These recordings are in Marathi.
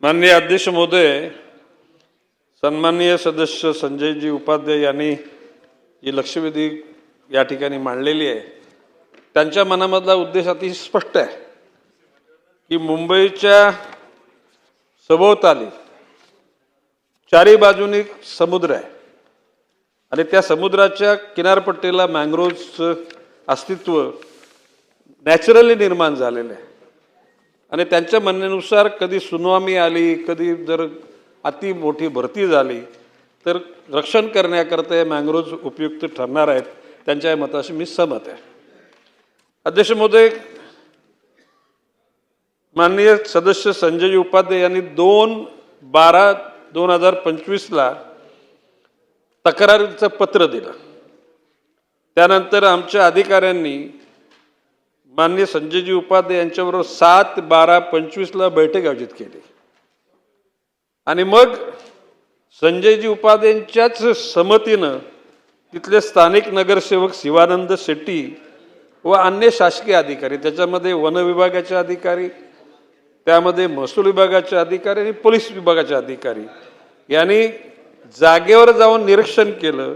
माननीय अध्यक्ष महोदय, सन्माननीय सदस्य संजयजी उपाध्याय यांनी जी लक्षवेधी या ठिकाणी मांडलेली आहे, त्यांच्या मनामधला उद्देश अतिशय स्पष्ट आहे की मुंबईच्या सभोवताली चारी बाजूनी समुद्र आहे आणि त्या समुद्राच्या किनारपट्टीला मँग्रोव्हचं अस्तित्व नॅचरली निर्माण झालेलं आहे आणि त्यांच्या म्हणण्यानुसार कधी सुनामी आली, कधी जर अति मोठी भरती झाली तर रक्षण करण्याकरता हे मँग्रोव्ह उपयुक्त ठरणार आहेत. त्यांच्या मताशी मी सहमत आहे. अध्यक्ष महोदय, माननीय सदस्य संजय उपाध्याय यांनी 2/12/2025 तक्रारीचं पत्र दिलं. त्यानंतर आमच्या अधिकाऱ्यांनी माननीय संजयजी उपाध्याय यांच्याबरोबर 7/12/25 बैठक आयोजित केली आणि मग संजयजी उपाध्यायांच्याच संमतीनं तिथले स्थानिक नगरसेवक शिवानंद शेट्टी व अन्य शासकीय अधिकारी, त्याच्यामध्ये वन विभागाचे अधिकारी, त्यामध्ये महसूल विभागाचे अधिकारी आणि पोलीस विभागाचे अधिकारी यांनी जागेवर जाऊन निरीक्षण केलं.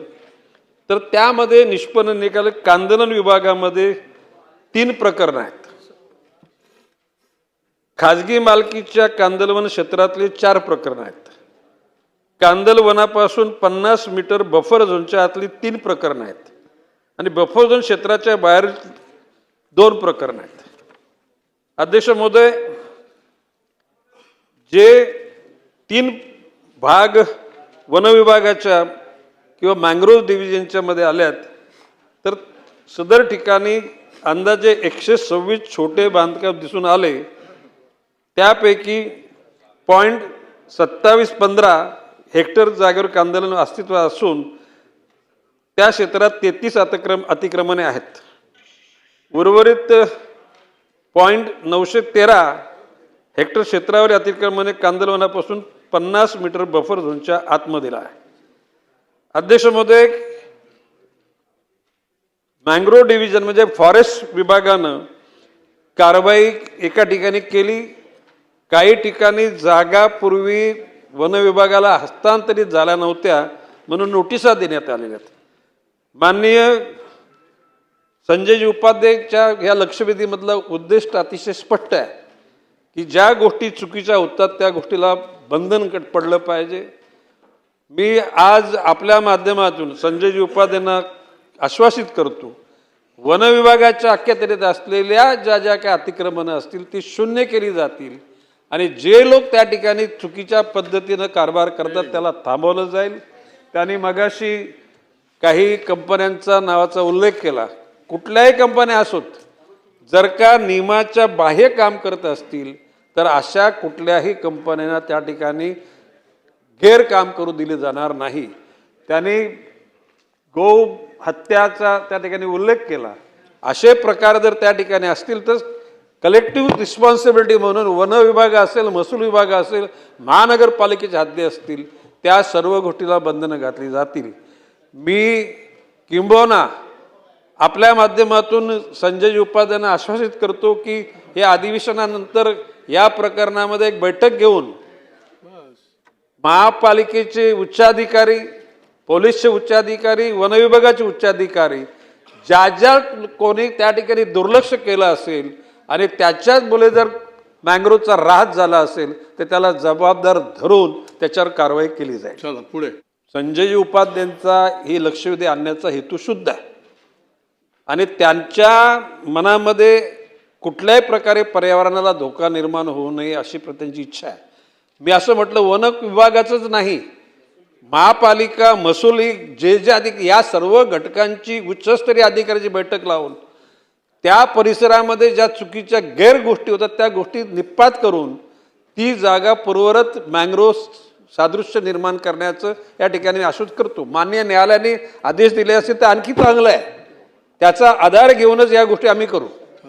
तर त्यामध्ये निष्पन्न निघालं कांदलन विभागामध्ये 3 प्रकरणं आहेत. खाजगी मालकीच्या कांदलवन क्षेत्रातली 4 प्रकरणं आहेत. कांदल वनापासून 50 मीटर बफर झोनच्या आतली 3 प्रकरणं आहेत आणि बफर झोन क्षेत्राच्या बाहेर 2 प्रकरणं आहेत. अध्यक्ष महोदय, जे 3 भाग वन विभागाच्या किंवा मँग्रोव्ह डिव्हिजनच्या मध्ये आल्यात, तर सदर ठिकाणी अंदाजे 126 छोटे बांधकाम दिसून आले. त्यापैकी 0.2715 हेक्टर जागेवर कांदलन अस्तित्वात असून त्या क्षेत्रात 33 अतिक्रमणे आहेत. उर्वरित 0.913 हेक्टर क्षेत्रावर अतिक्रमणे कांदलवनापासून 50 मीटर बफर झोनच्या आतमधील आहे. अध्यक्ष महोदय, मँग्रोव्ह डिव्हिजन म्हणजे फॉरेस्ट विभागानं कारवाई एका ठिकाणी केली. काही ठिकाणी जागा पूर्वी वन विभागाला हस्तांतरित झाल्या नव्हत्या म्हणून नोटिसा देण्यात आलेल्या आहेत. माननीय संजयजी उपाध्यायच्या या लक्षवेधीमधला उद्देश अतिशय स्पष्ट आहे की ज्या गोष्टी चुकीच्या होतात त्या गोष्टीला बंधन पडलं पाहिजे. मी आज आपल्या माध्यमातून संजयजी उपाध्यायांना आश्वासित करतो, वन विभागाच्या अखत्यारीत असलेल्या ज्या काही अतिक्रमणं असतील ती शून्य केली जातील आणि जे लोक त्या ठिकाणी चुकीच्या पद्धतीनं कारभार करतात त्याला थांबवलं जाईल. त्यांनी मगाशी काही कंपन्यांचा नावाचा उल्लेख केला. कुठल्याही कंपन्या असोत, जर का नियमाच्या बाह्य काम करत असतील तर अशा कुठल्याही कंपन्यांना त्या ठिकाणी गैरकाम करू दिले जाणार नाही. त्यांनी गो हत्याचा त्या ठिकाणी उल्लेख केला. असे प्रकार जर त्या ठिकाणी असतील तर कलेक्टिव्ह रिस्पॉन्सिबिलिटी म्हणून वन विभाग असेल, महसूल विभाग असेल, महानगरपालिकेच्या हद्दी असतील, त्या सर्व गोष्टीला बंधनं घातली जातील. मी किंबहुना आपल्या माध्यमातून संजय उपाध्यायांना आश्वासित करतो की या अधिवेशनानंतर या प्रकरणामध्ये एक बैठक घेऊन महापालिकेचे उच्चाधिकारी, पोलीसचे उच्चाधिकारी, वन विभागाचे उच्चाधिकारी, ज्या कोणी त्या ठिकाणी दुर्लक्ष केलं असेल आणि त्याच्याच मुळे जर मँग्रोव्हचा ऱ्हास झाला असेल तर त्याला जबाबदार धरून त्याच्यावर कारवाई केली जाईल. चला पुढे. संजय उपाध्यायांचा ही लक्षवेधी आणण्याचा हेतू शुद्ध आहे आणि त्यांच्या मनामध्ये कुठल्याही प्रकारे पर्यावरणाला धोका निर्माण होऊ नये अशी त्यांची इच्छा आहे. मी असं म्हटलं, वन विभागाचंच नाही, महापालिका, महसूल, जे या सर्व घटकांची उच्चस्तरीय अधिकाऱ्याची बैठक लावून त्या परिसरामध्ये ज्या चुकीच्या गैरगोष्टी होतात त्या गोष्टी निपात करून ती जागा पूर्वरत मँग्रोव्ह सादृश्य निर्माण करण्याचं या ठिकाणी आश्वासन करतो. माननीय न्यायालयाने आदेश दिले असेल तर आणखी चांगलं आहे. त्याचा आधार घेऊनच या गोष्टी आम्ही करू.